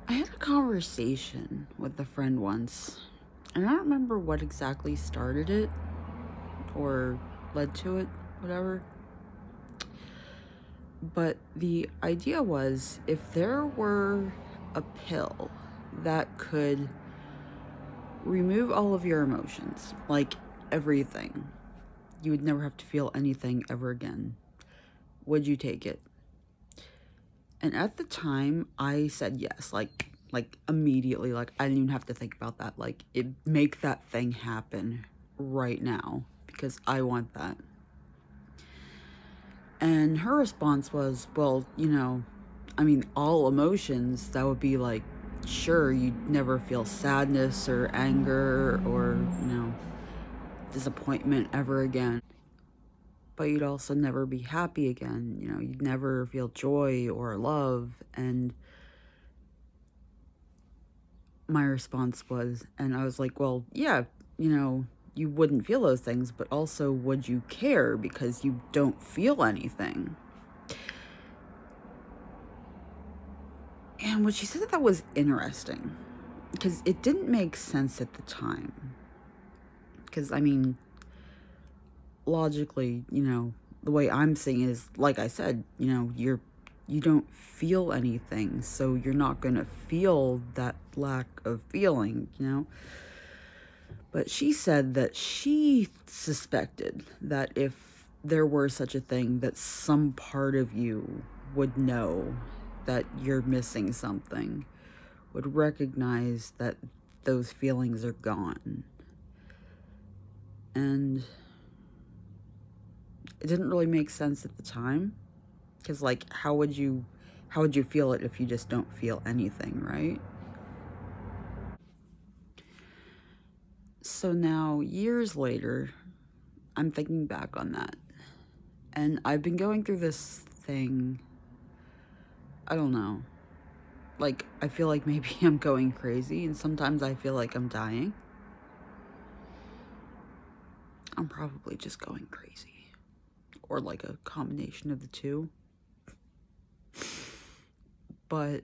I had a conversation with a friend once, and I don't remember what exactly started it or led to it, whatever. But the idea was if there were a pill that could remove all of your emotions, like everything, you would never have to feel anything ever again, would you take it? And at the time, I said yes, like immediately, like I didn't even have to think about that. Like it make that thing happen right now because I want that. And her response was, well, I mean, all emotions, that would be like, sure, you'd never feel sadness or anger or, disappointment ever again. But you'd also never be happy again. You'd never feel joy or love. And my response was, and I was like, well, yeah, you wouldn't feel those things, but also would you care because you don't feel anything? And what she said that was interesting because it didn't make sense at the time. Because, I mean, logically, the way I'm seeing it is, like I said, you don't feel anything, so you're not going to feel that lack of feeling. But she said that she suspected that if there were such a thing, that some part of you would know that you're missing something, would recognize that those feelings are gone. And it didn't really make sense at the time, because like how would you feel it if you just don't feel anything, right? So now, years later, I'm thinking back on that, and I've been going through this thing. I don't know, like I feel like maybe I'm going crazy, and sometimes I feel like I'm dying. I'm probably just going crazy, or like a combination of the two. But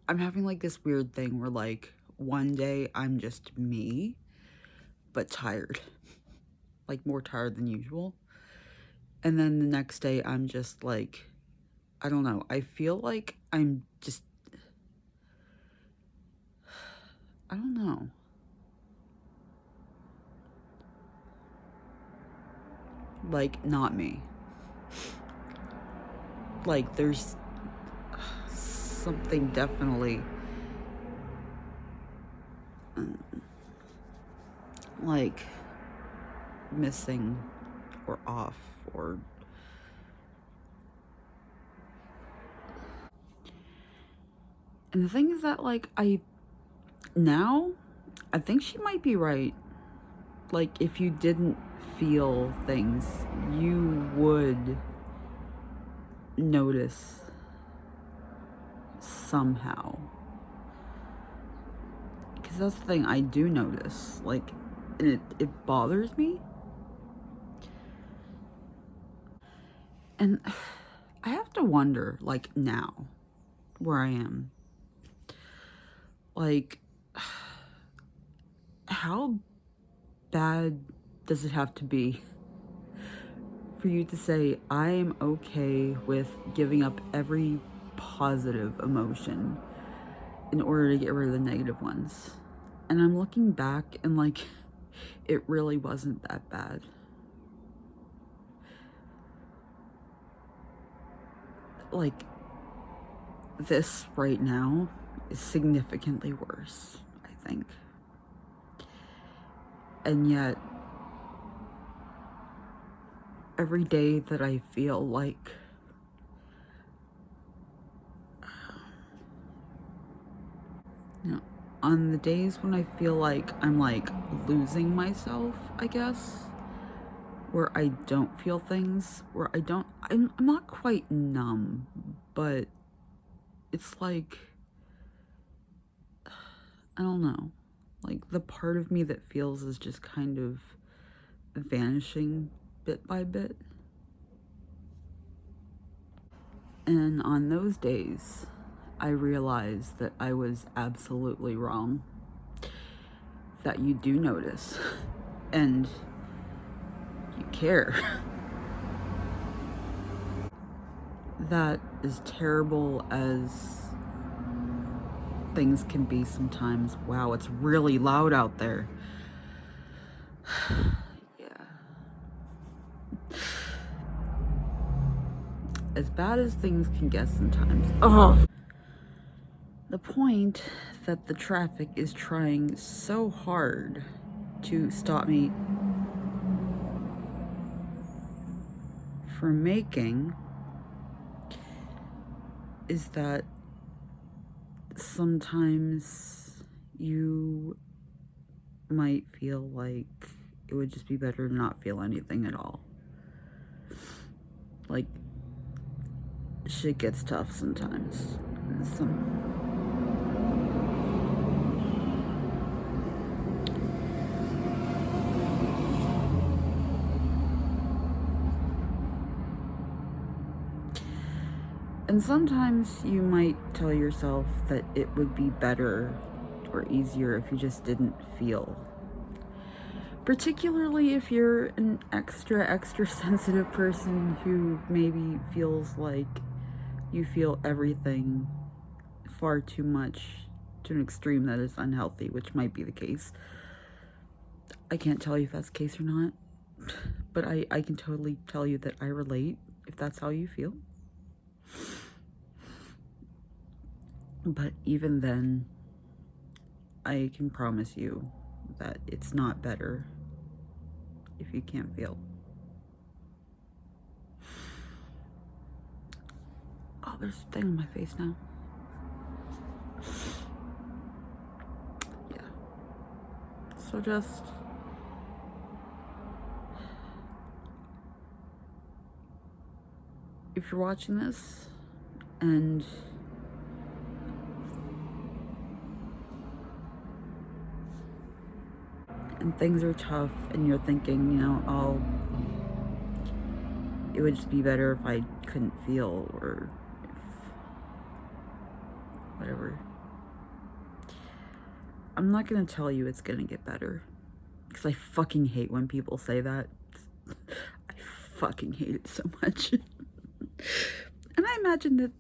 I'm having like this weird thing where like one day I'm just me, but tired, like more tired than usual. And then the next day I'm just like, I don't know, I feel like I'm just, I don't know. Like, not me. Like, there's something definitely, like, missing or off or. And the thing is that, like, now, I think she might be right. Like, if you didn't feel things, you would notice somehow. Because that's the thing, I do notice. Like, and it bothers me. And I have to wonder, like, now, where I am, like, how bad does it have to be for you to say, I am okay with giving up every positive emotion in order to get rid of the negative ones? And I'm looking back and, like, it really wasn't that bad. Like, this right now is significantly worse, I think. And yet, every day that I feel like on the days when I feel like I'm like losing myself, I guess, where I don't feel things, where I'm not quite numb, but it's like, I don't know, like the part of me that feels is just kind of vanishing bit by bit. And on those days, I realized that I was absolutely wrong. That you do notice and you care. That as terrible as things can be sometimes, wow, it's really loud out there. Yeah. As bad as things can get sometimes. Oh! The point that the traffic is trying so hard to stop me from making is that sometimes you might feel like it would just be better to not feel anything at all. Like, shit gets tough sometimes. And sometimes you might tell yourself that it would be better or easier if you just didn't feel. Particularly if you're an extra sensitive person who maybe feels like you feel everything far too much to an extreme that is unhealthy, which might be the case. I can't tell you if that's the case or not, but I can totally tell you that I relate if that's how you feel. But even then, I can promise you that it's not better if you can't feel. Oh, there's a thing on my face now. Yeah. So just if you're watching this and things are tough and you're thinking, oh, it would just be better if I couldn't feel or if whatever. I'm not gonna tell you it's gonna get better because I fucking hate when people say that. I fucking hate it so much. And I imagine that,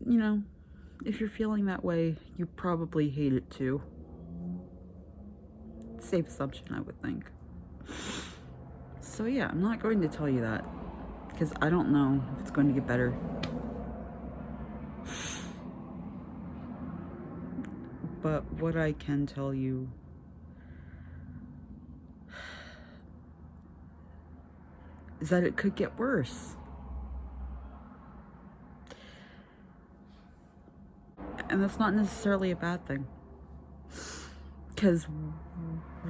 if you're feeling that way, you probably hate it too. Safe assumption, I would think. So yeah, I'm not going to tell you that because I don't know if it's going to get better. But what I can tell you is that it could get worse. And that's not necessarily a bad thing. Because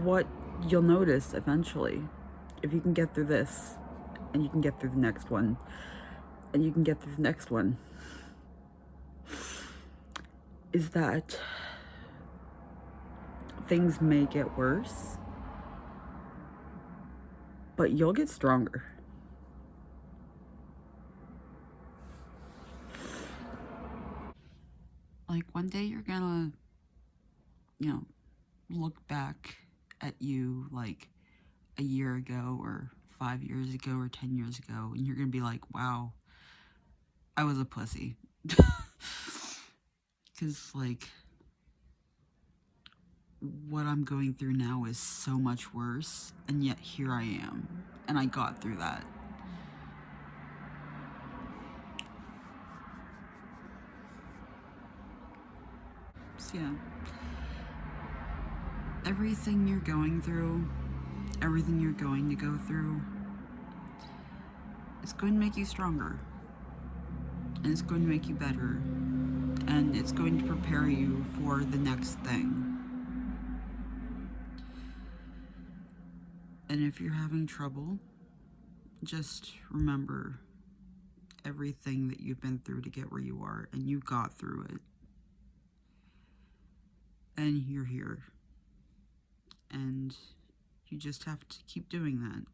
what you'll notice eventually, if you can get through this, and you can get through the next one, and you can get through the next one, is that things may get worse, but you'll get stronger. Like one day you're gonna, look back at you like a year ago or 5 years ago or 10 years ago, and you're gonna be like, wow, I was a pussy. Because, like, what I'm going through now is so much worse, and yet here I am, and I got through that. So, yeah. Everything you're going through, everything you're going to go through, it's going to make you stronger. And it's going to make you better. And it's going to prepare you for the next thing. And if you're having trouble, just remember everything that you've been through to get where you are, and you got through it. And you're here. And you just have to keep doing that.